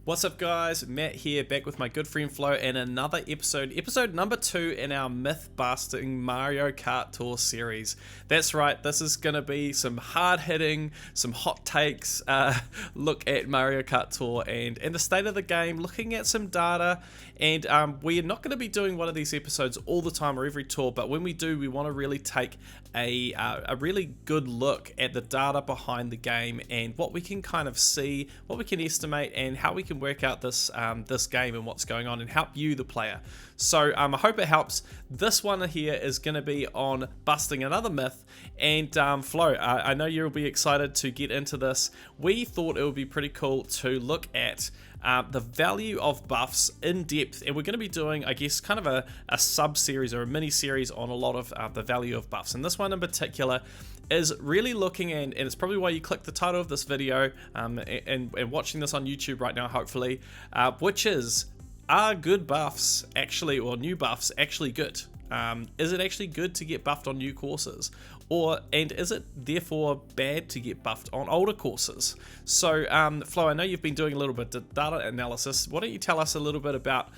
What's up, guys? Matt here, back with my good friend Flo, and another episode number 2 in our myth-busting Mario Kart Tour series. That's right, this is going to be some hard-hitting, some hot takes, look at Mario Kart Tour and the state of the game, looking at some data, and we're not going to be doing one of these episodes all the time or every tour, but when we do, we want to really take a really good look at the data behind the game and what we can kind of see, what we can estimate, and how we can work out this game and what's going on and help you, the player. So I hope it helps. This one here is going to be on busting another myth, and Flo, I know you'll be excited to get into this. We thought it would be pretty cool to look at the value of buffs in depth, and we're going to be doing, I guess, kind of a sub-series or a mini-series on a lot of the value of buffs. And this one in particular is really looking, and it's probably why you clicked the title of this video and watching this on YouTube right now, hopefully, which is, are good buffs actually, or new buffs actually good? Is it actually good to get buffed on new courses? And is it therefore bad to get buffed on older courses? So, Flo, I know you've been doing a little bit of data analysis. Why don't you tell us a little bit about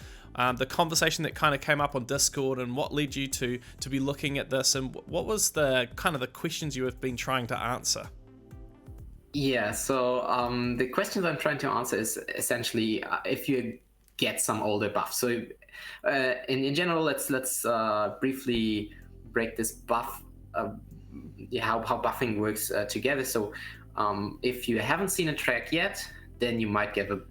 the conversation that kind of came up on Discord and what led you to be looking at this, and what was the kind of the questions you have been trying to answer? Yeah, so the questions I'm trying to answer is essentially if you get some older buffs. So in general, let's briefly break this buff, how buffing works together. So if you haven't seen a track yet, then you might get a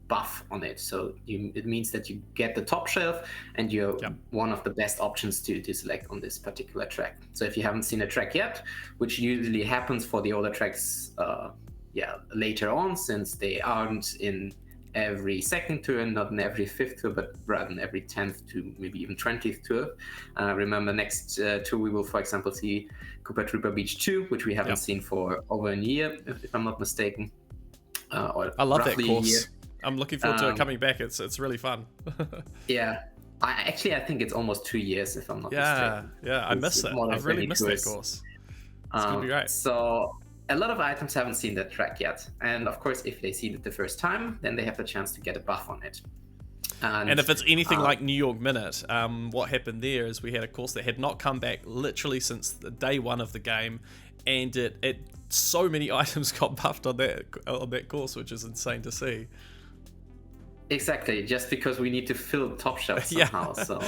buff on it. So it means that you get the top shelf and you're one of the best options to select on this particular track. So if you haven't seen a track yet, which usually happens for the older tracks later on, since they aren't in every second tour and not in every fifth tour, but rather in every 10th to maybe even 20th tour. Remember, next tour we will, for example, see Koopa Troopa Beach 2, which we haven't seen for over a year, if I'm not mistaken. I love that course. I'm looking forward to it coming back. It's really fun. Yeah. I think it's almost 2 years, if I'm not mistaken. Yeah, I miss it. I've really missed that course. It's going to be great. So a lot of items haven't seen that track yet. And of course, if they see it the first time, then they have the chance to get a buff on it. And if it's anything like New York Minute, what happened there is we had a course that had not come back literally since the day one of the game, and it so many items got buffed on that course, which is insane to see. Exactly, just because we need to fill top shelf somehow. So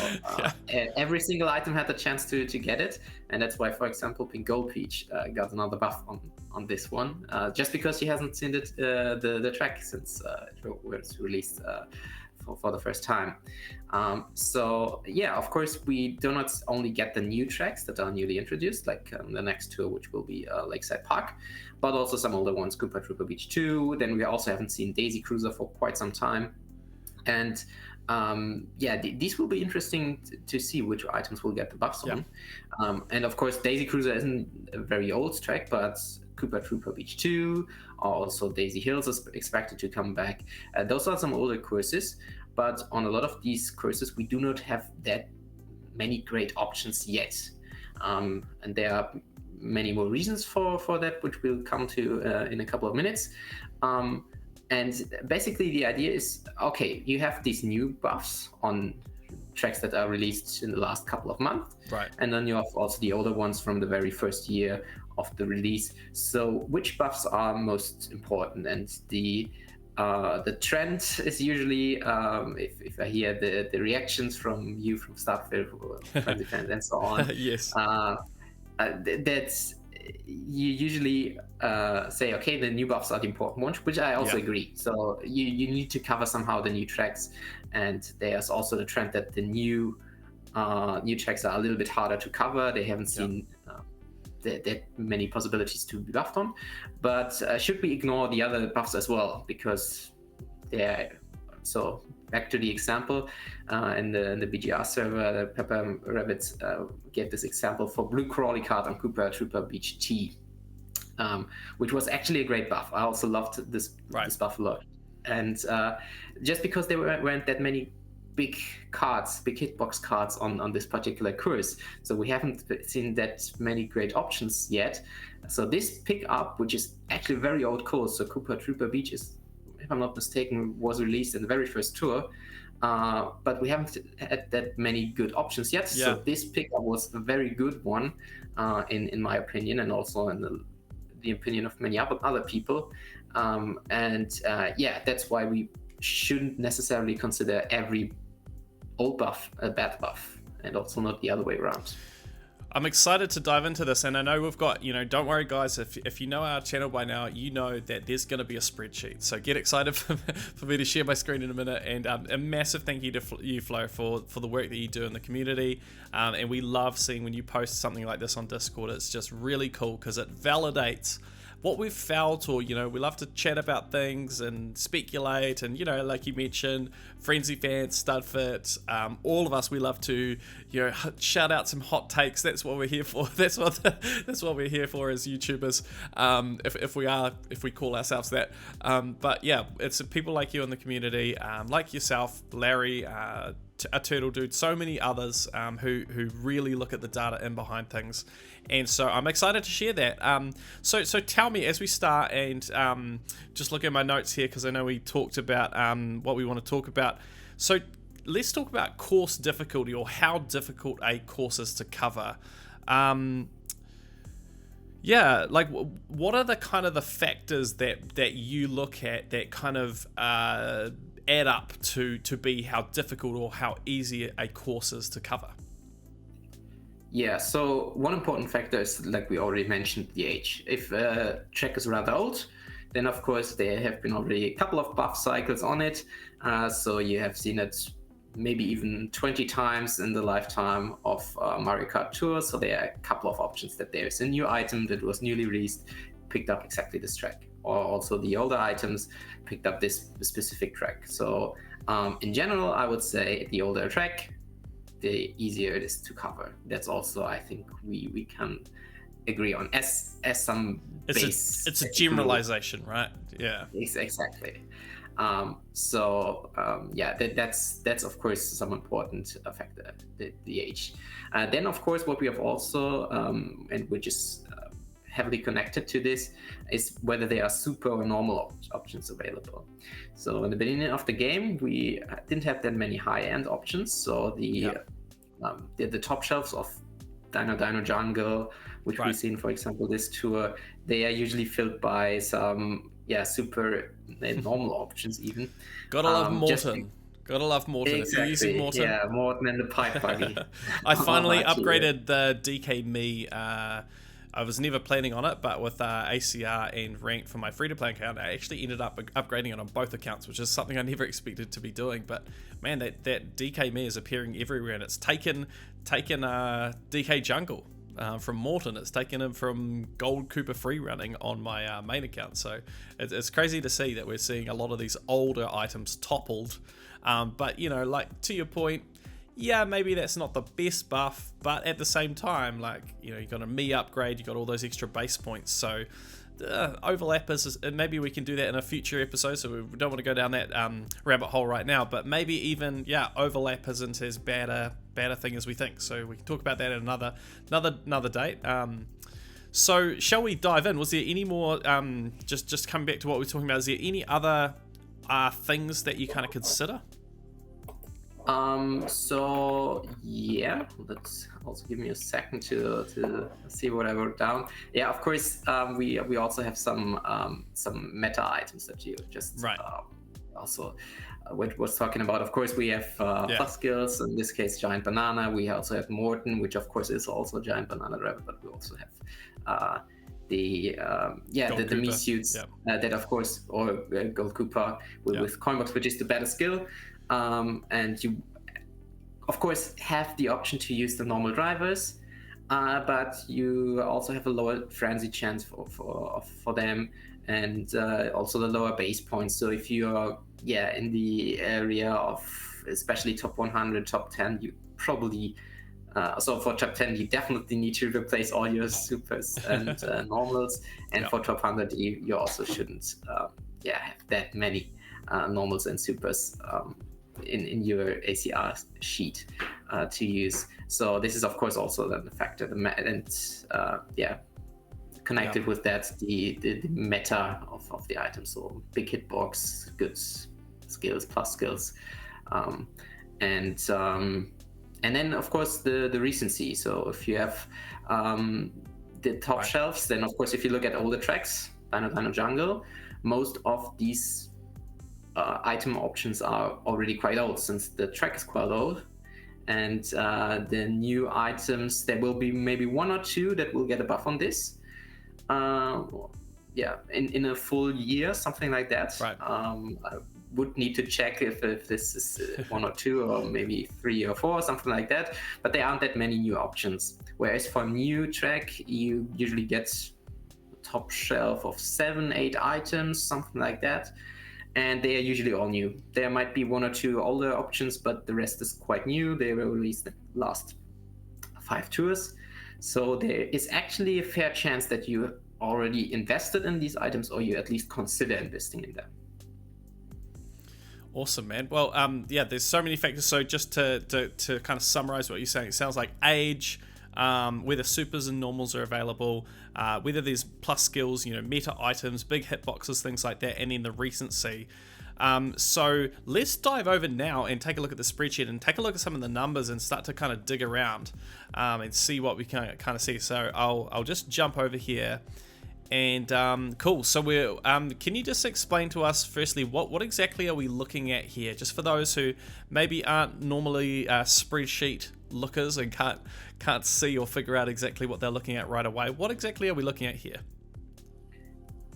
every single item had the chance to get it, and that's why, for example, Pink Gold Peach got another buff on this one, just because she hasn't seen it the track since it was released for the first time. So yeah, of course, we do not only get the new tracks that are newly introduced, like the next tour, which will be Lakeside Park, but also some older ones, Koopa Troopa Beach 2. Then we also haven't seen Daisy Cruiser for quite some time. And these will be interesting to see which items will get the buffs on. And of course, Daisy Cruiser isn't a very old track, but Koopa Troopa Beach 2, also Daisy Hills is expected to come back. Those are some older courses, but on a lot of these courses, we do not have that many great options yet. And there are many more reasons for that, which we'll come to in a couple of minutes. And basically the idea is, okay, you have these new buffs on tracks that are released in the last couple of months. Right. And then you have also the older ones from the very first year of the release. So which buffs are most important? And the trend is usually, if I hear the reactions from you, from Starfield, and so on, yes. That's, you usually say, okay, the new buffs are the important ones, which I also agree. So you need to cover somehow the new tracks, and there's also the trend that the new tracks are a little bit harder to cover. They haven't seen that many possibilities to be buffed on, but should we ignore the other buffs as well, because they're so. Back to the example in the BGR server, the Pepper Rabbits gave this example for Blue Crawly Card on Koopa Troopa Beach T, which was actually a great buff. I also loved this buff a lot. And just because there weren't that many big hitbox cards on this particular course, so we haven't seen that many great options yet. So this pickup, which is actually a very old course, so Koopa Troopa Beach is if I'm not mistaken, was released in the very first tour. But we haven't had that many good options yet. Yeah. So this pickup was a very good one, in my opinion, and also in the opinion of many other people. That's why we shouldn't necessarily consider every old buff a bad buff, and also not the other way around. I'm excited to dive into this, and I know we've got, don't worry guys, if you know our channel by now, you know that there's going to be a spreadsheet, so get excited for me to share my screen in a minute. And a massive thank you to you, Flo, for the work that you do in the community, and we love seeing when you post something like this on Discord. It's just really cool because it validates what we've felt, or we love to chat about things and speculate, and like you mentioned, Frenzy Fans, Studfit, all of us, we love to shout out some hot takes. That's what we're here for. That's what we're here for as YouTubers, if we call ourselves that. But yeah, it's people like you in the community, like yourself, Larry, a Turtle Dude, so many others who really look at the data in behind things. And so I'm excited to share that. So tell me, as we start, and just look at my notes here, because I know we talked about what we want to talk about. So let's talk about course difficulty, or how difficult a course is to cover. Like what are the kind of the factors that you look at that kind of add up to be how difficult or how easy a course is to cover? Yeah, so one important factor is, like we already mentioned, the age. If a track is rather old, then of course there have been already a couple of buff cycles on it. So you have seen it maybe even 20 times in the lifetime of Mario Kart Tour. So there are a couple of options that there's a new item that was newly released, picked up exactly this track. Or also the older items picked up this specific track. So in general, I would say the older a track, the easier it is to cover. That's also, I think, we can agree on as some base. It's a generalization, right? Yeah. Exactly. That's of course some important factor, the age. Then of course what we have also, and which is heavily connected to this, is whether there are super or normal options available. So in the beginning of the game, we didn't have that many high-end options. So the top shelves of Dino Jungle, which we've seen, for example, this tour, they are usually filled by some super normal options even. Gotta love Morton. Gotta love Morton. Exactly. If you're using Morton. Yeah, Morton and the pipe buggy. I finally upgraded the DK Me. I was never planning on it, but with ACR and ranked for my free-to-play account, I actually ended up upgrading it on both accounts, which is something I never expected to be doing. But man, that DK Me is appearing everywhere, and it's taken DK Jungle from Morton. It's taken him from Gold Cooper free running on my main account. So it's crazy to see that we're seeing a lot of these older items toppled. But like to your point, yeah, maybe that's not the best buff, but at the same time, like, you got a me upgrade, you got all those extra base points. So overlap is, and maybe we can do that in a future episode. So we don't want to go down that rabbit hole right now, but maybe even overlap isn't as bad a thing as we think. So we can talk about that at another date. So shall we dive in? Was there any more? Just coming back to what we were talking about. Is there any other things that you kind of consider? Let's also give me a second to see what I wrote down. Yeah, of course, we also have some meta items that you just also was talking about. Of course, we have plus skills, in this case Giant Banana. We also have Morton, which of course is also Giant Banana driver, but we also have the me suits that of course, or Gold Cooper with Coinbox, which is the better skill. And you, of course, have the option to use the normal drivers, but you also have a lower frenzy chance for them, and also the lower base points. So if you're in the area of especially top 100, top 10, you probably so for top 10 you definitely need to replace all your supers and normals, and for top 100 you also shouldn't have that many normals and supers in your ACR sheet to use. So this is of course also then the factor, connected with that the meta of the item. So big hitbox, good skills, plus skills, and then of course the recency. So if you have the top shelves, then of course if you look at older tracks, Dino Jungle, most of these item options are already quite old, since the track is quite old. And the new items, there will be maybe one or two that will get a buff on this. In a full year, something like that. Right. I would need to check if this is one or two, or maybe 3 or 4, something like that. But there aren't that many new options. Whereas for new track, you usually get a top shelf of 7, 8 items, something like that. And they are usually all new. There might be 1 or 2 older options, but the rest is quite new. They were released the last 5 tours. So there is actually a fair chance that you already invested in these items, or you at least consider investing in them. Awesome, man. Well, there's so many factors. So just to kind of summarize what you're saying, it sounds like age, whether supers and normals are available, whether there's plus skills, meta items, big hitboxes, things like that, and then the recency. So let's dive over now and take a look at the spreadsheet and take a look at some of the numbers and start to kind of dig around and see what we can kind of see. So I'll just jump over here. And cool. So we're can you just explain to us firstly what exactly are we looking at here, just for those who maybe aren't normally spreadsheet lookers and can't see or figure out exactly what they're looking at right away. What exactly are we looking at here?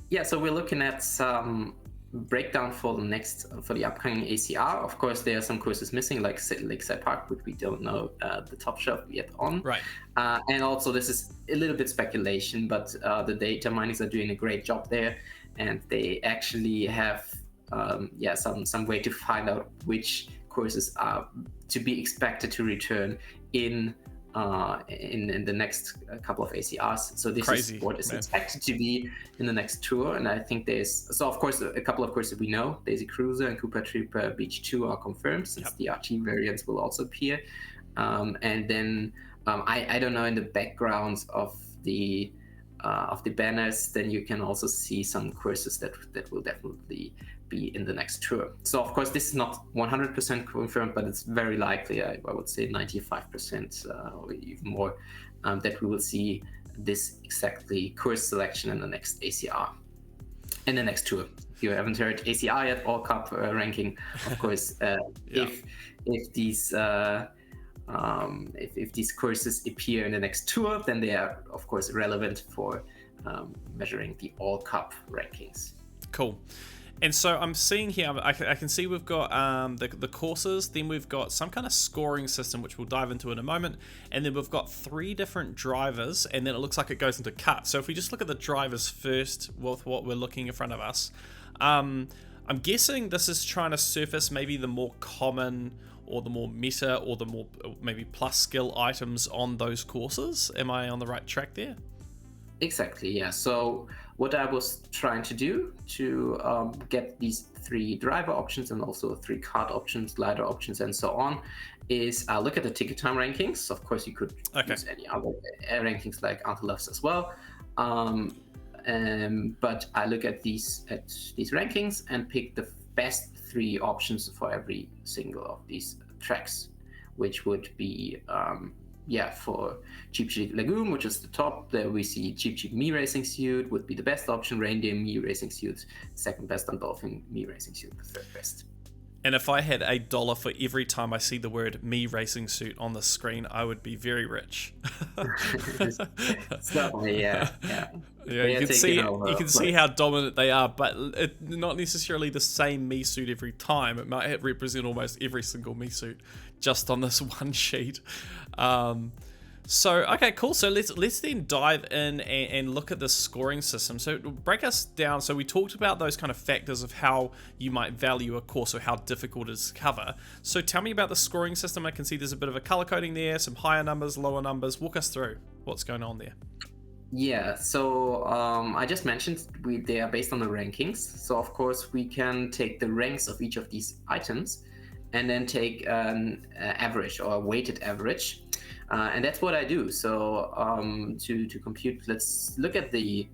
Yeah, so we're looking at some breakdown for the upcoming ACR. Of course, there are some courses missing, like Lakeside Park, which we don't know the top shelf yet on. Right. And also, this is a little bit speculation, but the data miners are doing a great job there, and they actually have some way to find out which courses are to be expected to return in the next couple of ACRs. So this is what is expected to be in the next tour. And I think of course, a couple of courses we know, Daisy Cruiser and Koopa Trooper Beach 2 are confirmed, since the RT variants will also appear. And then I don't know, in the backgrounds of the banners, then you can also see some courses that will definitely be in the next tour. So of course, this is not 100% confirmed, but it's very likely, I would say 95% or even more, that we will see this exactly course selection in the next ACR, in the next tour. If you haven't heard ACR yet, All Cup ranking, of course, if these if these courses appear in the next tour, then they are of course relevant for measuring the All Cup rankings. Cool. And so I'm seeing here, I can see we've got the courses, then we've got some kind of scoring system, which we'll dive into in a moment, and then we've got 3 different drivers, and then it looks like it goes into cut. So if we just look at the drivers first with what we're looking in front of us, I'm guessing this is trying to surface maybe the more common or the more meta or the more maybe plus skill items on those courses. Am I on the right track there? Exactly, yeah. So what I was trying to do to get these 3 driver options and also 3 card options, glider options, and so on, is look at the ticket time rankings. Of course, you could use any other rankings like Antelofs as well. But I look at these rankings and pick the best 3 options for every single of these tracks, which would be for Cheap Cheap Lagoon, which is the top. There we see Cheap Cheap Me Racing Suit would be the best option, Reindeer Me Racing Suit second best, and Dolphin Me Racing Suit the third best. And if I had $1 for every time I see the word Me Racing Suit on the screen, I would be very rich. Certainly, yeah. You can see how dominant they are, but not necessarily the same Me suit every time. It might represent almost every single Me suit just on this one sheet. So okay, cool. So let's then dive in and look at the scoring system. So break us down. So we talked about those kind of factors of how you might value a course or how difficult it is to cover. So tell me about the scoring system. I can see there's a bit of a color coding there, some higher numbers, lower numbers. Walk us through what's going on there. Yeah, so I just mentioned they are based on the rankings. So of course we can take the ranks of each of these items and then take an average or a weighted average. And that's what I do. So to compute, let's look at the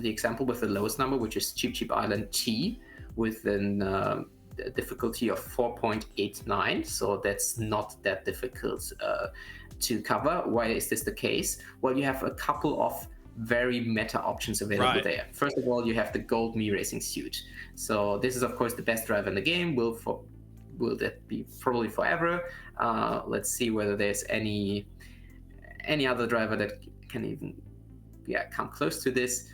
example with the lowest number, which is Cheap Island T, with a difficulty of 4.89. So that's not that difficult to cover. Why is this the case? Well, you have a couple of very meta options available there. First of all, you have the gold Mii racing suit. So this is of course the best driver in the game. Will that be probably forever? Let's see whether there's any other driver that can even come close to this.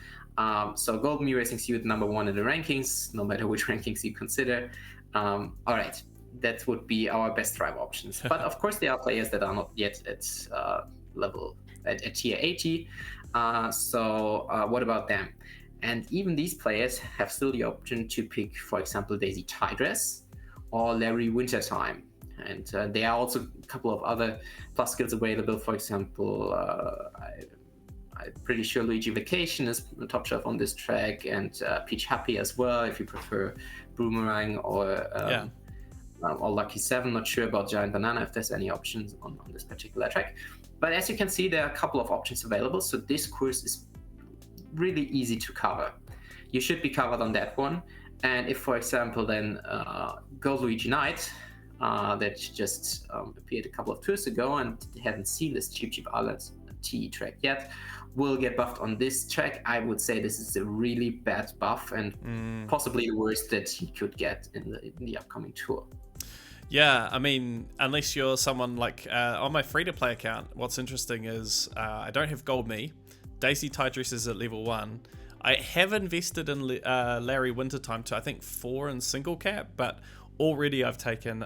So gold Mii racing suit, number 1 in the rankings, no matter which rankings you consider. All right, that would be our best driver options. But of course there are players that are not yet at tier 80. So what about them? And even these players have still the option to pick, for example, Daisy Tigress or Larry Wintertime. And there are also a couple of other plus skills available. For example, I'm pretty sure Luigi Vacation is top shelf on this track, and Peach Happy as well, if you prefer Boomerang or Lucky 7. Not sure about Giant Banana, if there's any options on this particular track. But as you can see, there are a couple of options available. So this course is really easy to cover. You should be covered on that one. And if, for example, then Gold Luigi Knight, that just appeared a couple of tours ago and haven't seen this Cheap Island T track yet, will get buffed on this track. I would say this is a really bad buff and possibly the worst that he could get in the upcoming tour. Yeah, I mean, unless you're someone like on my free-to-play account, what's interesting is I don't have Gold Mii. Daisy Tigress is at level 1. I have invested in Larry Wintertime to, I think, 4 in single cap, but already I've taken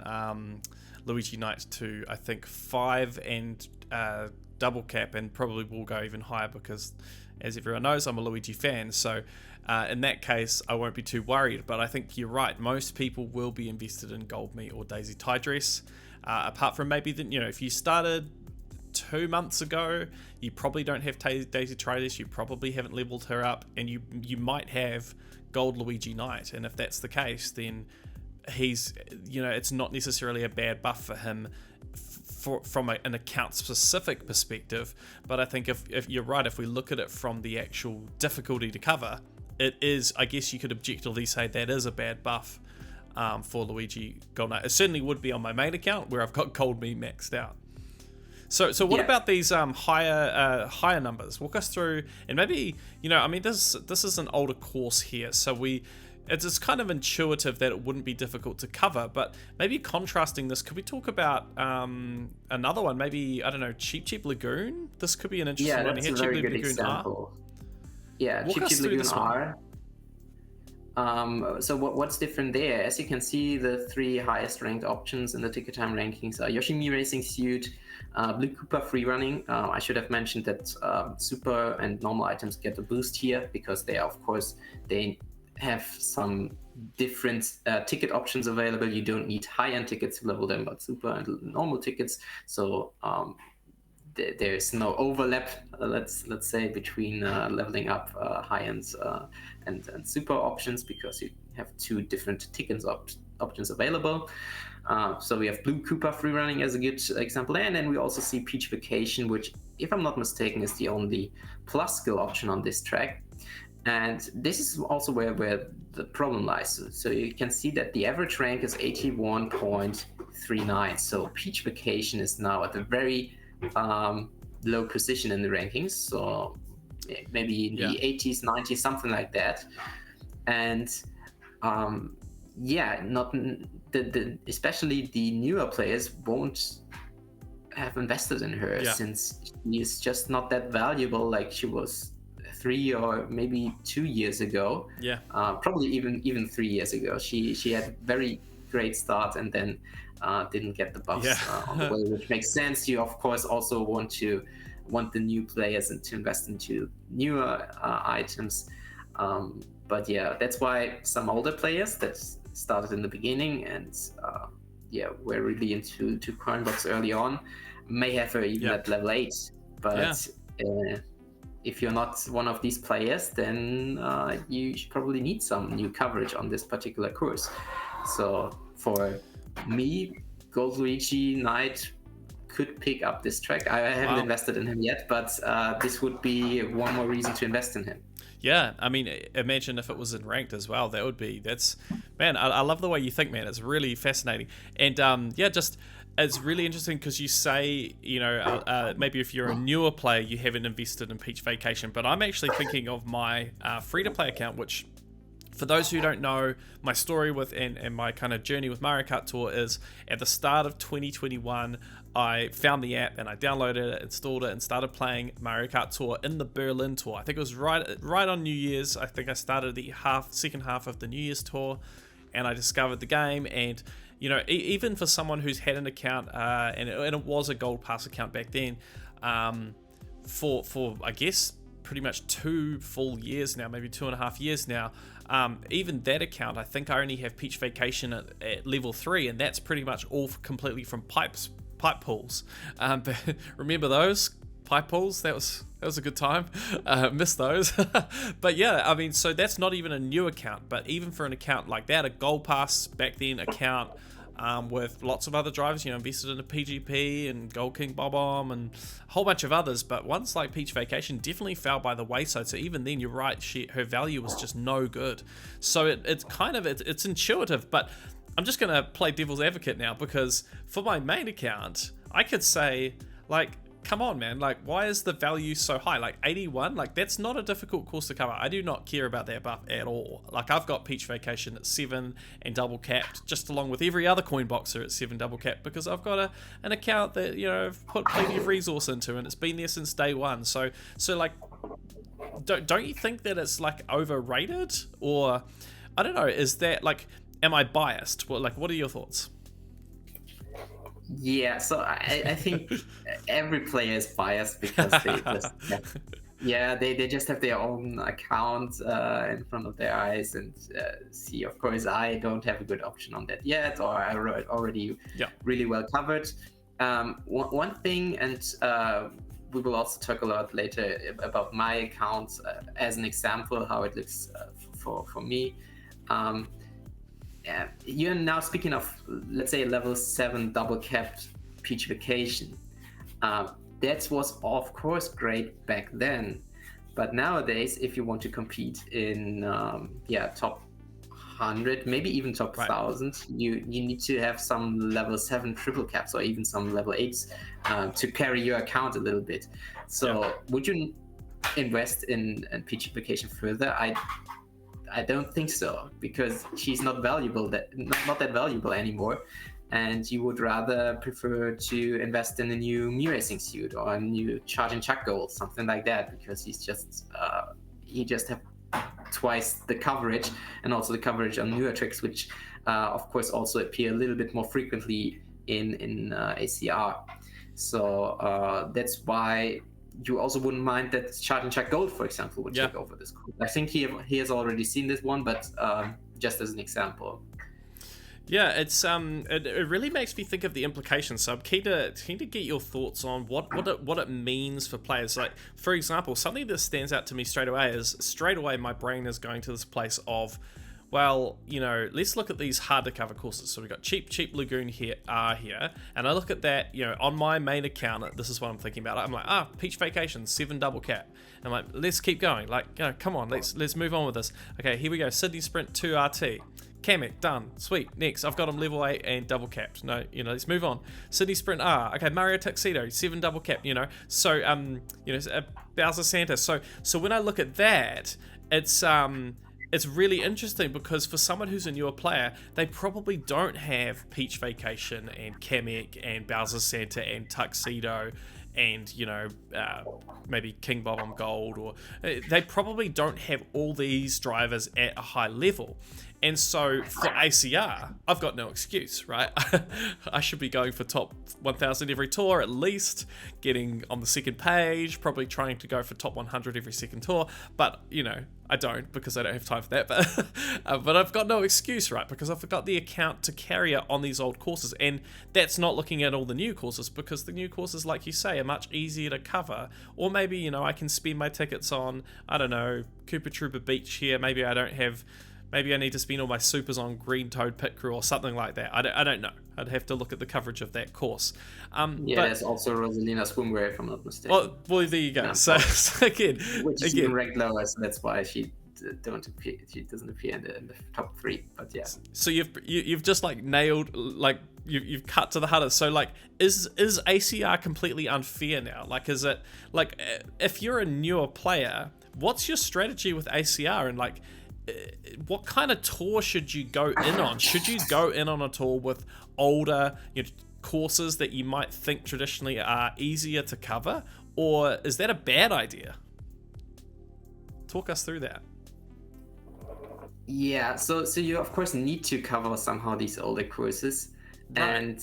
Luigi Knight to, I think, 5 and double cap, and probably will go even higher because, as everyone knows, I'm a Luigi fan. So in that case, I won't be too worried. But I think you're right. Most people will be invested in Gold Mii or Daisy Tigress. Apart from maybe, if you started 2 months ago, you probably don't have Daisy Tigress. You probably haven't leveled her up, and you might have Gold Luigi Knight. And if that's the case, then he's, it's not necessarily a bad buff for him from an account specific perspective. But I think if you're right, if we look at it from the actual difficulty to cover, it is, I guess you could objectively say that is a bad buff for Luigi Gold Knight. It certainly would be on my main account where I've got Gold Mii maxed out. So what about these higher numbers? Walk us through, and maybe, this is an older course here, so it's kind of intuitive that it wouldn't be difficult to cover, but maybe contrasting this, could we talk about another one? Maybe, I don't know, Cheap Lagoon? This could be an interesting one. Yeah, that's a very good example. Yeah, Cheap Lagoon R. So what's different there? As you can see, the 3 highest ranked options in the ticket time rankings are Yoshimi Racing Suit, Blue Koopa Free Running. I should have mentioned that super and normal items get a boost here because they have some different ticket options available. You don't need high-end tickets to level them, but super and normal tickets. So there's no overlap, let's say, between leveling up high-end and super options, because you have 2 different tickets options available. So we have Blue Koopa Free Running as a good example, and then we also see Peach Vacation, which, if I'm not mistaken, is the only plus skill option on this track. And this is also where the problem lies. So you can see that the average rank is 81.39. So Peach Vacation is now at a very low position in the rankings. So maybe in the 80s, 90s, something like that. And especially the newer players won't have invested in her since she's just not that valuable like she was 3 or maybe 2 years ago. Probably even 3 years ago. She had a very great start and then didn't get the buffs on the way, which makes sense. You of course also want the new players and to invest into newer items. But that's why some older players that started in the beginning and were really into coin blocks early on may have her even at level 8. But if you're not one of these players, then you should probably need some new coverage on this particular course. So for me, Gold Luigi Knight could pick up this track. I haven't invested in him yet, but this would be one more reason to invest in him. Yeah, I mean, imagine if it was in ranked as well. Man, I love the way you think, man. It's really fascinating. And it's really interesting because you say, maybe if you're a newer player, you haven't invested in Peach Vacation. But I'm actually thinking of my free-to-play account, which, for those who don't know, my story with and my kind of journey with Mario Kart Tour is at the start of 2021, I found the app and I downloaded it, installed it, and started playing Mario Kart Tour in the Berlin Tour. I think it was right on New Year's. I think I started the second half of the New Year's tour, and I discovered the game. And even for someone who's had an account, and it was a Gold Pass account back then, for I guess pretty much 2 full years now, maybe 2.5 years now. Even that account, I think I only have Peach Vacation at level 3, and that's pretty much all completely from Pipepulls. Remember those Pipepulls? That was a good time. Missed those. But yeah, I mean, so that's not even a new account, but even for an account like that, a Gold Pass back then account, with lots of other drivers, invested in a PGP and Gold King Bob-omb and a whole bunch of others, but ones like Peach Vacation definitely fell by the wayside. So even then, you're right, her value was just no good. So it's intuitive, but I'm just gonna play devil's advocate now, because for my main account, I could say, like, come on, man, like, why is the value so high? Like 81, like, that's not a difficult course to cover. I do not care about that buff at all. Like, I've got Peach Vacation at 7 and double capped, just along with every other coin boxer at 7 double capped, because I've got an account that I've put plenty of resource into, and it's been there since day one. So like, don't you think that it's like overrated? Or I don't know, is that like, am I biased? Well, like, what are your thoughts? Yeah, so I think every player is biased because they just they just have their own account in front of their eyes and see. Of course, I don't have a good option on that yet, or I already really well covered. One thing, and we will also talk a lot later about my account as an example how it looks for me. You're now speaking of, let's say, level 7 double capped Peach Vacation. That was of course great back then, but nowadays, if you want to compete in top 100, maybe even top 1000, you need to have some level 7 triple caps or even some level 8s to carry your account a little bit. So would you invest in Peach Vacation further? I don't think so, because she's not that valuable anymore, and you would rather prefer to invest in a new Mii Racing suit or a new Charge and Chuck gold, something like that, because he just have twice the coverage, and also the coverage on newer tricks, which of course also appear a little bit more frequently in ACR. So that's why you also wouldn't mind that Charge and Chuck Gold, for example, would take over this group. I think he has already seen this one, but just as an example. Yeah, it's it really makes me think of the implications. So I'm keen to get your thoughts on what it means for players. Like, for example, something that stands out to me straight away my brain is going to this place of, well, let's look at these hard to cover courses. So we've got Cheap Lagoon here, and I look at that, on my main account, this is what I'm thinking about. I'm like, Peach Vacation, 7 double cap. I'm like, let's keep going. Like, come on, let's move on with this. Okay, here we go. Sydney Sprint 2 RT. Kamek, done. Sweet. Next, I've got him level 8 and double capped. No, let's move on. Sydney Sprint R. Okay, Mario Tuxedo, 7 double cap, So, Bowser Santa. So when I look at that, it's really interesting, because for someone who's a newer player, they probably don't have Peach Vacation and Kamek and Bowser Santa and Tuxedo and maybe King Bob-omb Gold, or they probably don't have all these drivers at a high level. And so for ACR, I've got no excuse, right? I should be going for top 1000 every tour at least, getting on the second page, probably trying to go for top 100 every second tour. But, I don't, because I don't have time for that. But I've got no excuse, right? Because I've got the account to carry it on these old courses. And that's not looking at all the new courses, because the new courses, like you say, are much easier to cover. Or maybe, I can spend my tickets on, I don't know, Koopa Troopa Beach here. Maybe I don't have maybe I need to spend all my supers on Green Toad Pit Crew or something like that. I don't know. I'd have to look at the coverage of that course. There's also Rosalina Swimwear, if I'm not mistaken. Well, there you go. So again, which is even ranked lower, so that's why she doesn't appear in the top 3. But yeah. So you've just like nailed, like you've cut to the heart. So like, is ACR completely unfair now? Like, is it like, if you're a newer player, what's your strategy with ACR, and like, what kind of tour should you go in on? Should you go in on a tour with older, courses that you might think traditionally are easier to cover, or is that a bad idea? Talk us through that. Yeah, so you of course need to cover somehow these older courses, right.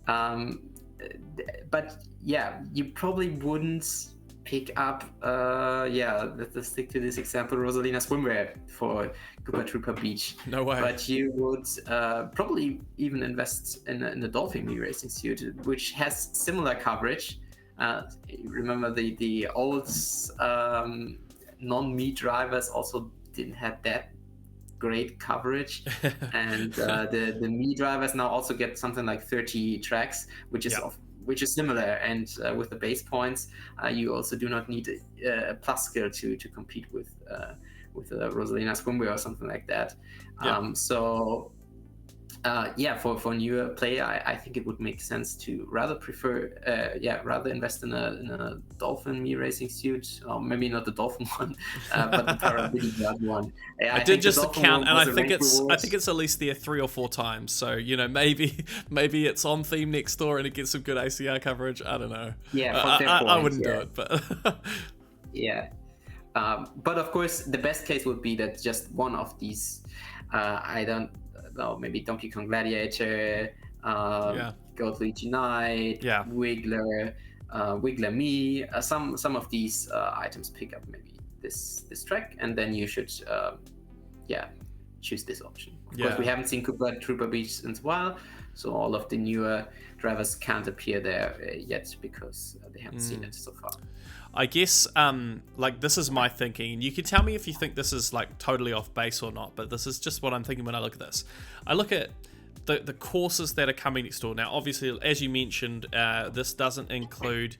And but yeah, you probably wouldn't pick up let's stick to this example, Rosalina Swimwear for Koopa Troopa Beach. No way. But you would probably even invest in the Dolphin Me racing suit, which has similar coverage. Remember the old non-me drivers also didn't have that great coverage, and the me drivers now also get something like 30 tracks, which is similar, and with the base points, you also do not need a plus skill to compete with Rosalina Swimwear or something like that. For a newer player, I think it would make sense to rather invest in a Dolphin Me racing suit, or maybe not the Dolphin one, but the Parability one. I did just count, and I think it's at least there 3 or 4 times. So maybe it's on theme next door and it gets some good ACR coverage. I don't know. Yeah, I wouldn't do it, but yeah. But of course, the best case would be that just one of these, maybe Donkey Kong Gladiator, Gold Legion Knight, Wiggler, Wiggler Me, some of these items pick up maybe this track, and then you should choose this option. Of course, we haven't seen Koopa Troopa Beach since a while, so all of the newer drivers can't appear there yet because they haven't seen it so far. I guess, this is my thinking, and you can tell me if you think this is like totally off base or not, but this is just what I'm thinking when I look at this. I look at the courses that are coming next door. Now, obviously, as you mentioned, this doesn't include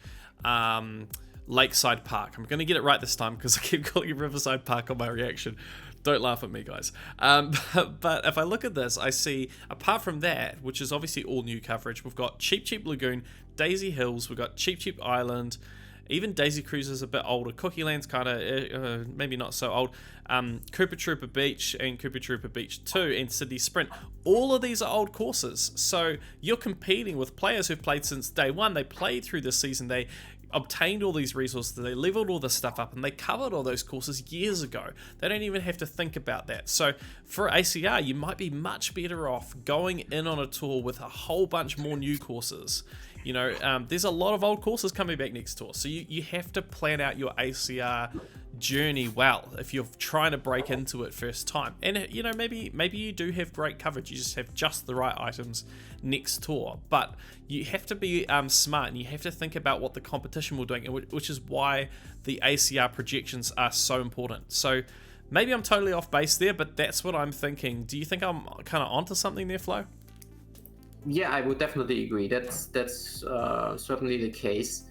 Lakeside Park. I'm going to get it right this time because I keep calling it Riverside Park on my reaction. Don't laugh at me, guys. But if I look at this, I see, apart from that, which is obviously all new coverage, we've got Cheap Cheap Lagoon, Daisy Hills, we've got Cheap Cheap Island, even Daisy Cruise is a bit older. Cookie Land's kind of maybe not so old. Koopa Troopa Beach and Koopa Troopa Beach 2 and Sydney Sprint. All of these are old courses. So you're competing with players who've played since day one. They played through this season. They obtained all these resources. They leveled all this stuff up, and they covered all those courses years ago. They don't even have to think about that. So for ACR, you might be much better off going in on a tour with a whole bunch more new courses. There's a lot of old courses coming back next tour, so you have to plan out your ACR journey well if you're trying to break into it first time. And maybe you do have great coverage, you just have just the right items next tour, but you have to be smart, and you have to think about what the competition will do, which is why the ACR projections are so important. So maybe I'm totally off base there, but that's what I'm thinking. Do you think I'm kind of onto something there, Flo? Yeah, I would definitely agree. That's certainly the case.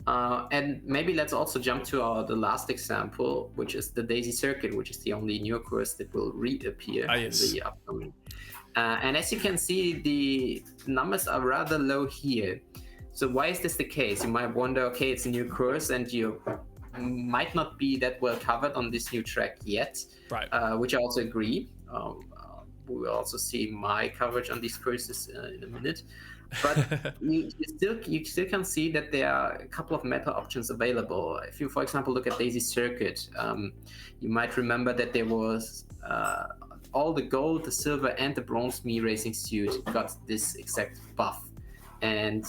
And maybe let's also jump to the last example, which is the Daisy Circuit, which is the only new course that will reappear in the upcoming. And as you can see, the numbers are rather low here. So why is this the case? You might wonder, okay, it's a new course and you might not be that well covered on this new track yet, right? Which I also agree. We will also see my coverage on these courses in a minute. But you still can see that there are a couple of meta options available. If you, for example, look at Daisy Circuit, you might remember that there was all the gold, the silver, and the bronze me racing suit got this exact buff. And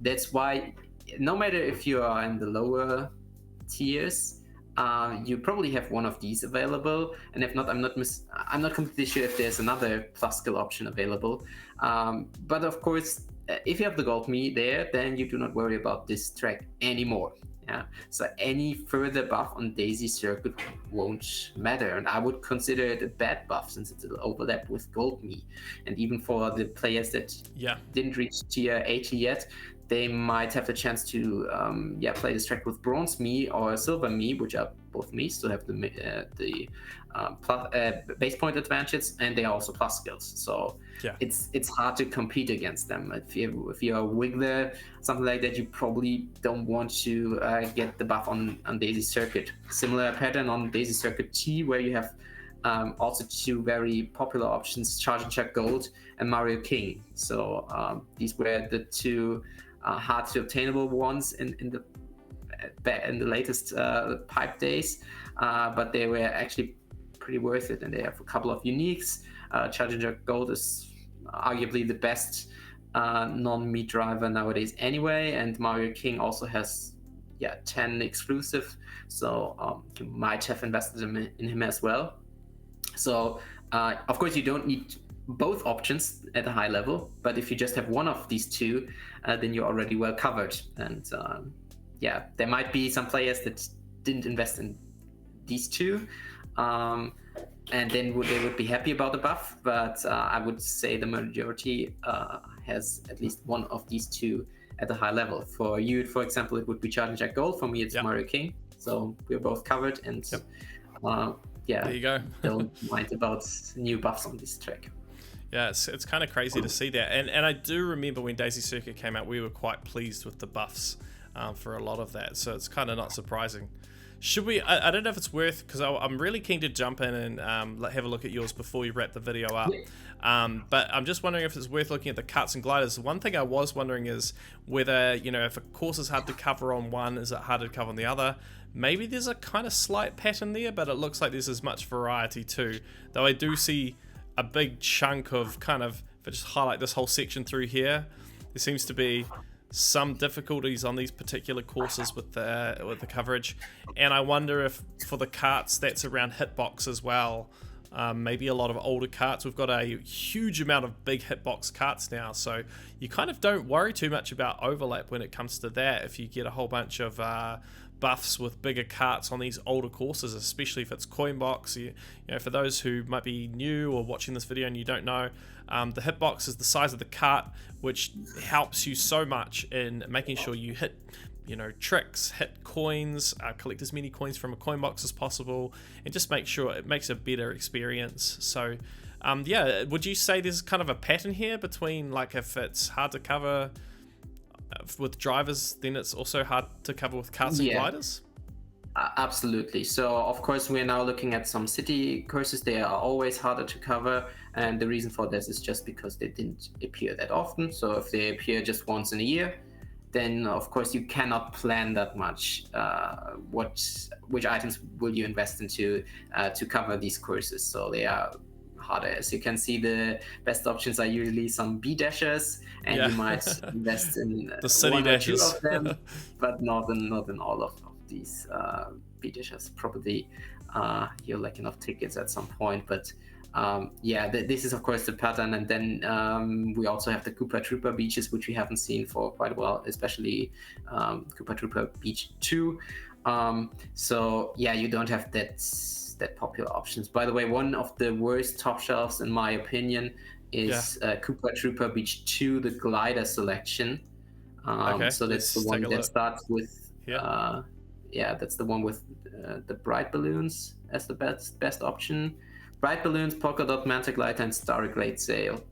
that's why, no matter if you are in the lower tiers, you probably have one of these available, and if not, I'm not completely sure if there's another plus skill option available. But of course, if you have the gold me there, then you do not worry about this track anymore. Yeah, so any further buff on Daisy Circuit won't matter, and I would consider it a bad buff since it'll overlap with Gold Me. And even for the players that didn't reach tier 80 yet, they might have the chance to play this track with Bronze Me or Silver Me, which are both Me, so have the base point advantages, and they are also plus skills. So it's hard to compete against them. If you're a Wiggler, something like that, you probably don't want to get the buff on Daisy Circuit. Similar pattern on Daisy Circuit T, where you have also two very popular options, Charge and Check Gold and Mario King. So these were the two hard to obtainable ones in the latest pipe days, but they were actually pretty worth it, and they have a couple of uniques. Challenger Gold is arguably the best non-meat driver nowadays anyway, and Mario King also has 10 exclusive, so you might have invested in him as well. So of course you don't need both options at a high level, but if you just have one of these two, then you're already well covered. And there might be some players that didn't invest in these two, and then they would be happy about the buff, but I would say the majority has at least one of these two at a high level. For you, for example, it would be Charge and Jack Gold. For me, it's Mario King. So we're both covered, and there you go. Don't mind about new buffs on this track. Yeah, it's kind of crazy to see that. And I do remember when Daisy Circuit came out, we were quite pleased with the buffs for a lot of that. So it's kind of not surprising. Should we, I don't know if it's worth, because I'm really keen to jump in and have a look at yours before you wrap the video up. But I'm just wondering if it's worth looking at the cuts and gliders. One thing I was wondering is whether, if a course is hard to cover on one, is it harder to cover on the other? Maybe there's a kind of slight pattern there, but it looks like there's as much variety too. Though I do see a big chunk of kind of, if I just highlight this whole section through here, there seems to be some difficulties on these particular courses with the coverage, and I wonder if for the carts that's around hitbox as well. Maybe a lot of older carts. We've got a huge amount of big hitbox carts now, so you kind of don't worry too much about overlap when it comes to that if you get a whole bunch of buffs with bigger carts on these older courses, especially if it's coin box. You know, for those who might be new or watching this video and you don't know, the hitbox is the size of the cart, which helps you so much in making sure you hit, tricks, hit coins, collect as many coins from a coin box as possible, and just make sure it makes a better experience. So would you say there's kind of a pattern here between, like, if it's hard to cover with drivers, then it's also hard to cover with carts and gliders? Absolutely. So of course we're now looking at some city courses. They are always harder to cover, and the reason for this is just because they didn't appear that often. So if they appear just once in a year, then of course you cannot plan that much which items will you invest into to cover these courses. So they are harder. As you can see, the best options are usually some B dashers, and you might invest in the city dashes of them, but not in all of these B dashers. Probably you'll lack enough tickets at some point, but this is of course the pattern. And then we also have the Koopa Trooper beaches, which we haven't seen for quite a while, especially Koopa Trooper Beach 2. So you don't have that popular options. By the way, one of the worst top shelves in my opinion is Koopa Trooper Beach 2, the glider selection. So that's the one that starts with that's the one with the bright balloons as the best option. Bright balloons, polka dot manta glider, and starry great sail.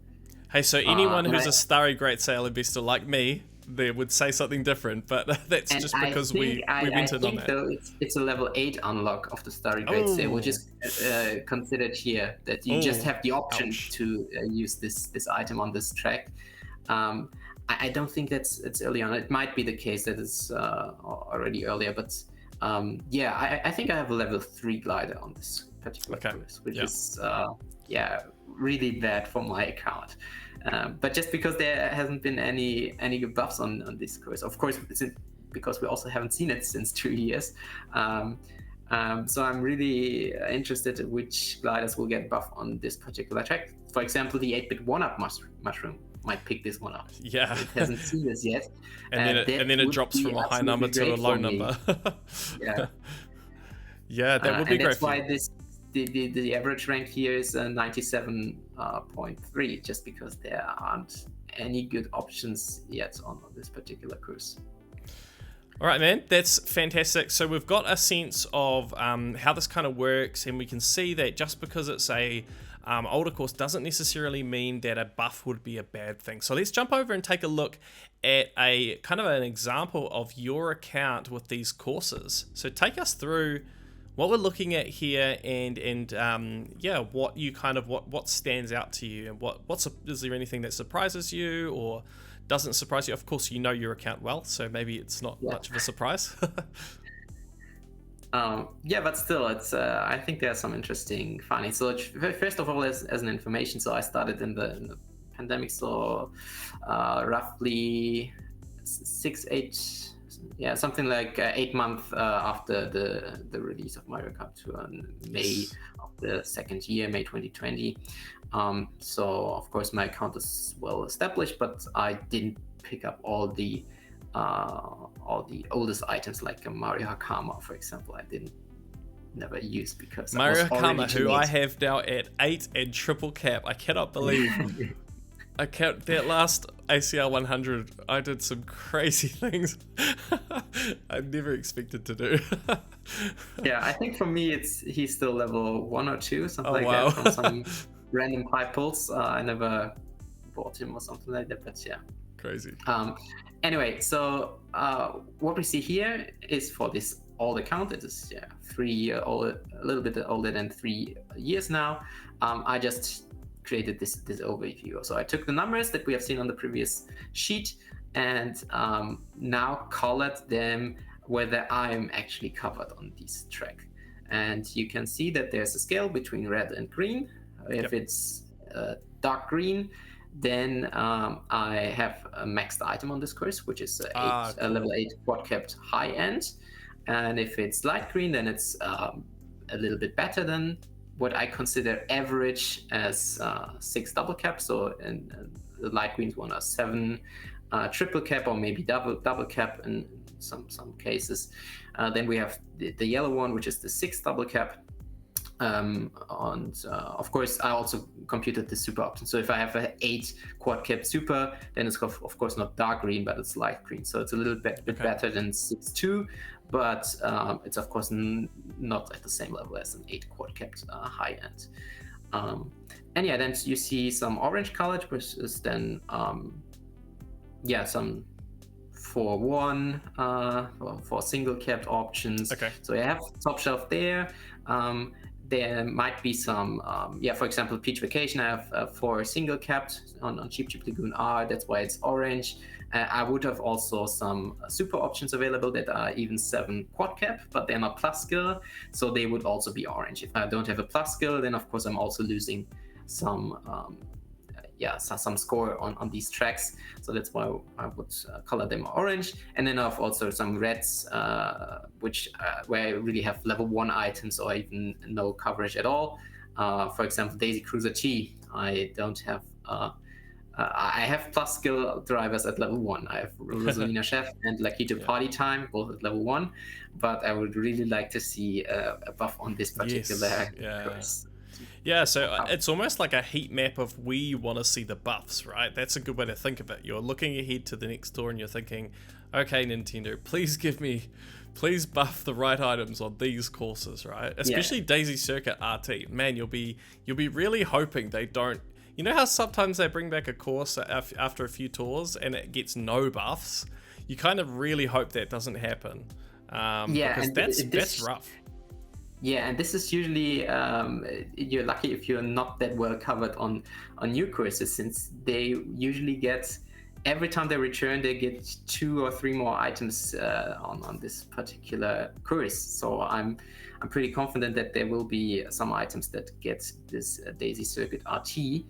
Hey, so anyone who's a starry great sail investor like me, they would say something different, but that's just because we went in on that. Though it's a level 8 unlock of the Starry Great Sail, which is considered here, that you just have the option to use this item on this track. I don't think it's early on. It might be the case that it's already earlier, but I think I have a level 3 glider on this particular course, which is really bad for my account. But just because there hasn't been any good buffs on this course, of course, it's because we also haven't seen it since 2 years. So I'm really interested in which gliders will get buff on this particular track. For example, the 8-bit 1-up mushroom. might pick this one up. Yeah, it hasn't seen this yet, and then it drops from a high number to a low number. Yeah, yeah, that would be great. That's why the average rank here is 97.3, just because there aren't any good options yet on this particular course. All right, man, that's fantastic. So we've got a sense of how this kind of works, and we can see that just because it's a older course doesn't necessarily mean that a buff would be a bad thing. So let's jump over and take a look at a kind of an example of your account with these courses. So take us through what we're looking at here, and yeah, what you kind of what stands out to you, and is there anything that surprises you or doesn't surprise you? Of course, you know your account well, so maybe it's not much of a surprise. Yeah, but still, it's I think there's some interesting findings. So first of all, as an information, so I started in the pandemic, so roughly 6-8, yeah, something like 8 months after the release of MarioKartTour in May of the second year, May 2020. So of course my account is well established, but I didn't pick up all the oldest items like Mario Hakama, for example. I never used because Mario Hakama, who I have now at 8 and triple cap. I cannot believe I kept that last ACR 100. I did some crazy things I never expected to do. Yeah, I think for me he's still level 1 or 2, something like that, from some random Pipepulls. I never bought him or something like that, but yeah. Crazy. Anyway, so what we see here is for this old account. It is 3 year old, a little bit older than 3 years now. I just created this overview. So I took the numbers that we have seen on the previous sheet and now colored them whether I'm actually covered on this track. And you can see that there's a scale between red and green. If it's dark green, then I have a maxed item on this course, which is a level 8 quad capped high end. And if it's light green, then it's a little bit better than what I consider average as 6 double cap. So and the light greens one are 7 triple cap, or maybe double cap in some cases. Then we have the yellow one, which is the 6 double cap. And of course I also computed the super option. So if I have an 8 quad cap super, then it's of course not dark green, but it's light green, so it's a little bit better than 6-2, but it's of course not at the same level as an 8 quad capped high end. And yeah, then you see some orange colored, which is then some 4-1 for single capped options. So you have top shelf there. There might be some, for example, Peach Vacation. I have 4 single capped on Cheap Lagoon R. That's why it's orange. I would have also some super options available that are even 7 quad cap, but they're not plus skill, so they would also be orange. If I don't have a plus skill, then of course I'm also losing some some score on these tracks, so that's why I would color them orange. And then I have also some reds, which where I really have level 1 items or even no coverage at all. For example, Daisy Cruiser T. I don't have I have plus skill drivers at level 1. I have Rosalina Chef and Lakito Party Time, both at level 1, but I would really like to see a buff on this particular course. Yeah, so it's almost like a heat map of where you want to see the buffs, right? That's a good way to think of it. You're looking ahead to the next tour and you're thinking, okay, Nintendo, please buff the right items on these courses, right? Especially Daisy Circuit RT. Man, you'll be really hoping they don't. You know how sometimes they bring back a course after a few tours and it gets no buffs? You kind of really hope that doesn't happen. Because that's rough. Yeah, and this is usually you're lucky if you're not that well covered on new courses, since they usually get, every time they return, they get 2 or 3 more items on this particular course. So I'm pretty confident that there will be some items that get this Daisy Circuit RT.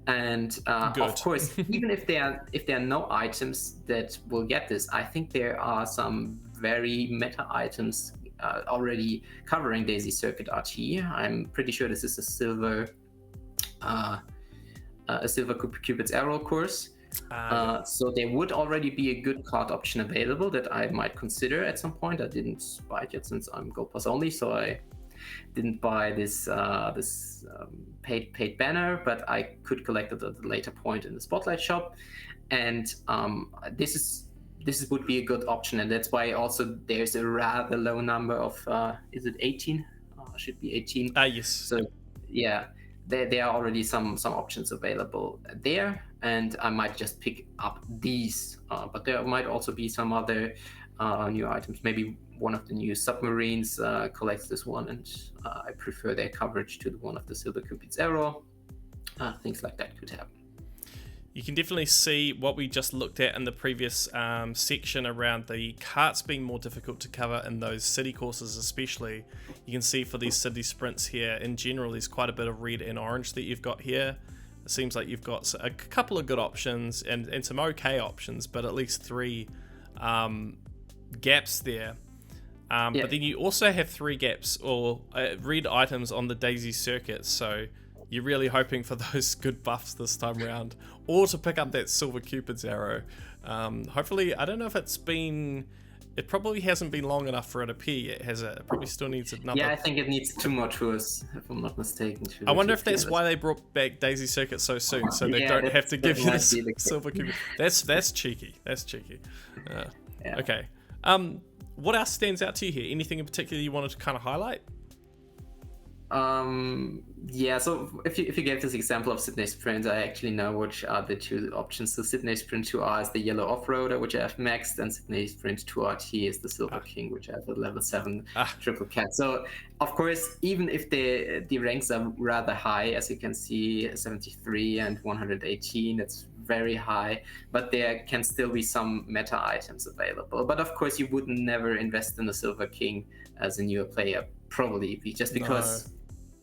And of course, even if there are no items that will get this, I think there are some very meta items already covering Daisy Circuit RT. I'm pretty sure this is a silver Cupid's Arrow course. So there would already be a good card option available that I might consider at some point. I didn't buy it yet since I'm Gold Pass only, so I didn't buy this paid banner, but I could collect it at a later point in the Spotlight shop, and this would be a good option, and that's why also there's a rather low number of is it 18? Should be 18. Yes. So yeah, there are already some options available there, and I might just pick up these. But there might also be some other new items. Maybe one of the new submarines collects this one, and I prefer their coverage to the one of the Silver Cupid's Arrow. Things like that could happen. You can definitely see what we just looked at in the previous section around the carts being more difficult to cover in those city courses especially. You can see for these city sprints here, in general, there's quite a bit of red and orange that you've got here. It seems like you've got a couple of good options and some okay options, but at least 3 gaps there. But then you also have 3 gaps or red items on the Daisy circuit, so you're really hoping for those good buffs this time around, or to pick up that Silver Cupid's Arrow. Hopefully, I don't know if it probably hasn't been long enough for it to appear yet, has it? It probably still needs another. Yeah, I think it needs 2 more tours, if I'm not mistaken. I wonder if that's why they brought back Daisy Circuit so soon, so they don't have to give you the Silver Cupid. That's cheeky. That's cheeky. Okay. What else stands out to you here? Anything in particular you wanted to kind of highlight? So if you gave this example of Sydney Sprint, I actually know which are the 2 options. So Sydney Sprint 2R is the yellow off-roader, which I have maxed, and Sydney Sprint 2RT is the Silver King, which I have at level 7 triple cat. So of course, even if the ranks are rather high, as you can see, 73 and 118, it's very high, but there can still be some meta items available. But of course, you would never invest in the Silver King as a newer player, probably just because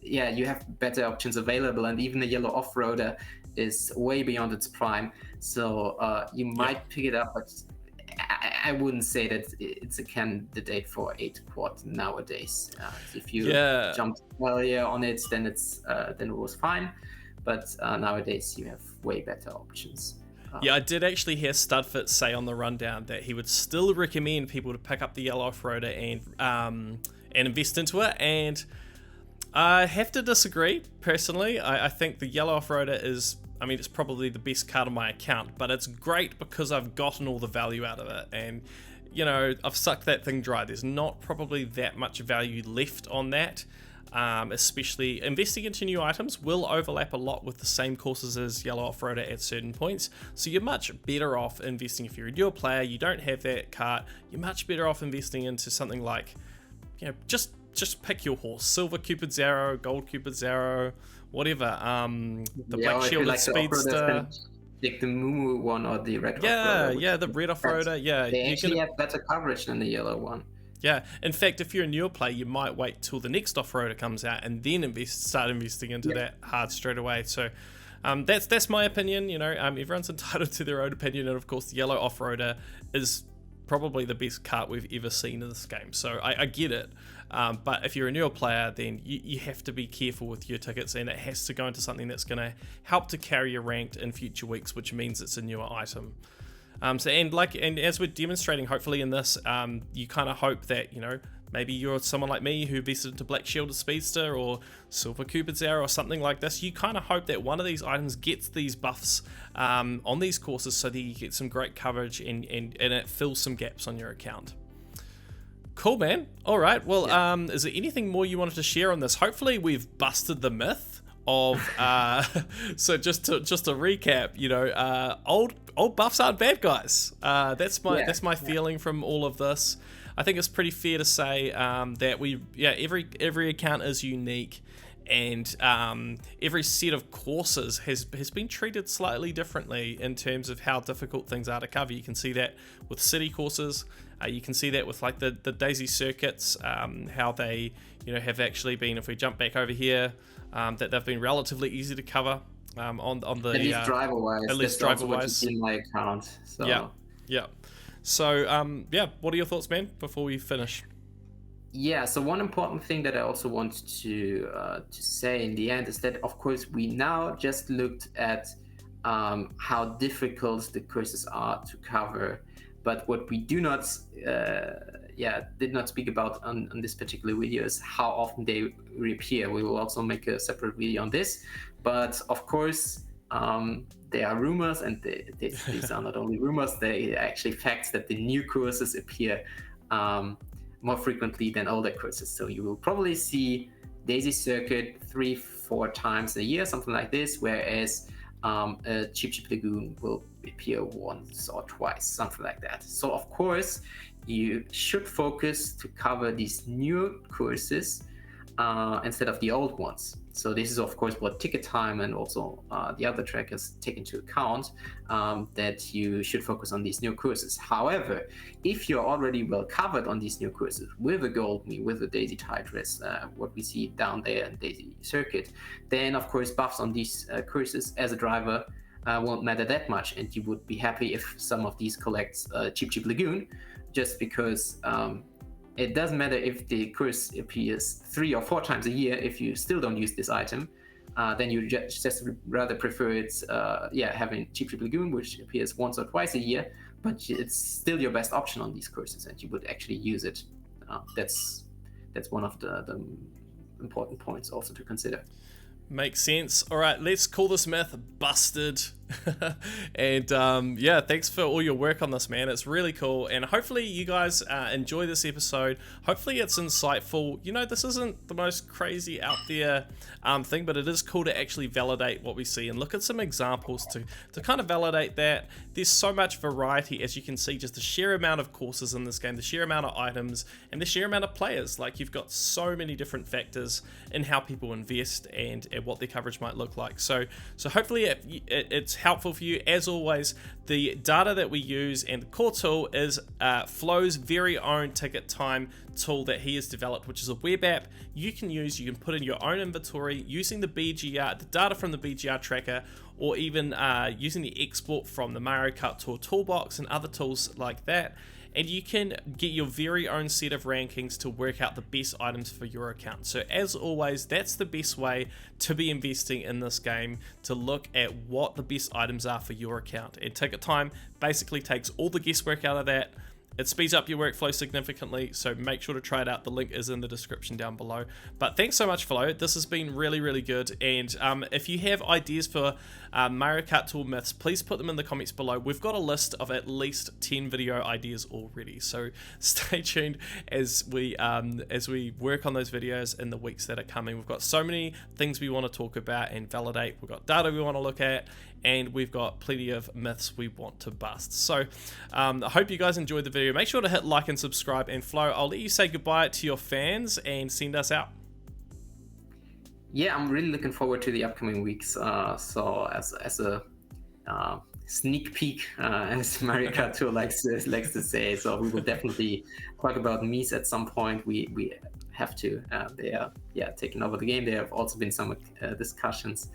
you have better options available, and even the yellow off-roader is way beyond its prime, so you might pick it up, but I wouldn't say that it's a candidate for 8 quad nowadays. If you jumped earlier on it, then it was fine, but nowadays you have way better options. I did actually hear Studfit say on the rundown that he would still recommend people to pick up the yellow off-roader and invest into it, and I have to disagree personally. I think the yellow off-roader is, it's probably the best card on my account, but it's great because I've gotten all the value out of it, and I've sucked that thing dry. There's not probably that much value left on that. Especially investing into new items will overlap a lot with the same courses as yellow off-roader at certain points, so you're much better off investing. If you're a newer player, you don't have that cart, you're much better off investing into something like, just pick your horse. Silver Cupid's Arrow, Gold Cupid's Arrow, whatever. The Black Shielded Speedster. Like the Mumu one or the red off-roader. The red off-roader. They actually have better coverage than the yellow one. Yeah, in fact, if you're a newer player, you might wait till the next off-roader comes out and then start investing into that hard straight away. So that's my opinion. Everyone's entitled to their own opinion, and of course, the yellow off-roader is probably the best cart we've ever seen in this game. So I get it. But if you're a newer player, then you have to be careful with your tickets, and it has to go into something that's going to help to carry your ranked in future weeks, which means it's a newer item. And as we're demonstrating, hopefully in this, you kind of hope that maybe you're someone like me who invested into Black Shielded Speedster or Silver Cupid's Arrow or something like this. You kind of hope that one of these items gets these buffs on these courses, so that you get some great coverage and it fills some gaps on your account. Cool, man. All right. Well, is there anything more you wanted to share on this? Hopefully we've busted the myth of so just to recap, old buffs aren't bad guys. That's my feeling from all of this. I think it's pretty fair to say that every account is unique, and every set of courses has been treated slightly differently in terms of how difficult things are to cover. You can see that with city courses. You can see that with like the Daisy circuits, how they have actually been, if we jump back over here, that they've been relatively easy to cover on the at least driver-wise. At least driver-wise. In my account. So. Yeah. So what are your thoughts, man? Before we finish. Yeah. So one important thing that I also want to say in the end is that, of course, we now just looked at how difficult the curses are to cover. But what we do not, did not speak about on this particular video is how often they reappear. We will also make a separate video on this. But of course, there are rumors, and these are not only rumors, they are actually facts that the new curses appear more frequently than older curses. So you will probably see Daisy Circuit 3-4 times a year, something like this, whereas a Cheep Lagoon will appear once or twice, something like that. So of course you should focus to cover these new courses instead of the old ones. So this is of course what Ticket Time and also the other trackers take into account, that you should focus on these new courses. However, if you're already well covered on these new courses with a Gold Me, with a Daisy Tigress, what we see down there in Daisy Circuit, then of course buffs on these courses as a driver won't matter that much, and you would be happy if some of these collects Cheep Lagoon, just because it doesn't matter if the curse appears 3 or 4 times a year. If you still don't use this item, then you just rather prefer it's having Cheep Lagoon, which appears once or twice a year, but it's still your best option on these curses, and you would actually use it. That's one of the important points also to consider. Makes sense. All right, let's call this myth busted. And thanks for all your work on this, man. It's really cool, and hopefully you guys enjoy this episode. Hopefully it's insightful. You know, this isn't the most crazy out there thing, but it is cool to actually validate what we see and look at some examples to kind of validate that there's so much variety, as you can see, just the sheer amount of courses in this game, the sheer amount of items, and the sheer amount of players. Like, you've got so many different factors in how people invest and what their coverage might look like. So hopefully it's helpful for you. As always, the data that we use and the core tool is Flo's very own Ticket Time tool that he has developed, which is a web app you can use. You can put in your own inventory using the data from the BGR tracker, or even using the export from the MarioKartTour toolbox and other tools like that. And you can get your very own set of rankings to work out the best items for your account. So as always, that's the best way to be investing in this game, to look at what the best items are for your account. And Ticket Time basically takes all the guesswork out of that. It speeds up your workflow significantly, so make sure to try it out. The link is in the description down below. But thanks so much, Flo. This has been really, really good. And if you have ideas for MarioKartTour myths, please put them in the comments below. We've got a list of at least 10 video ideas already, so stay tuned as we work on those videos in the weeks that are coming. We've got so many things we want to talk about and validate. We've got data we want to look at, and we've got plenty of myths we want to bust. So I hope you guys enjoyed the video. Make sure to hit like and subscribe, and Flo, I'll let you say goodbye to your fans and send us out. Yeah, I'm really looking forward to the upcoming weeks. So as a sneak peek, as MarioKartTour likes to say, so we will definitely talk about Mies at some point. We have to. They are taking over the game. There have also been some discussions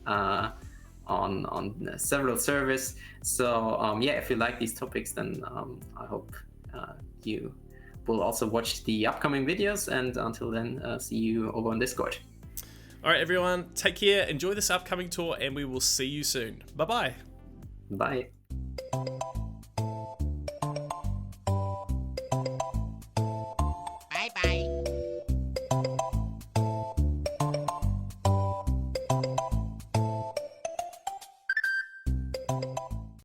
on several servers. So if you like these topics, then I hope you will also watch the upcoming videos. And until then, see you over on Discord. All right, everyone, take care, enjoy this upcoming tour, and we will see you soon. Bye-bye. Bye.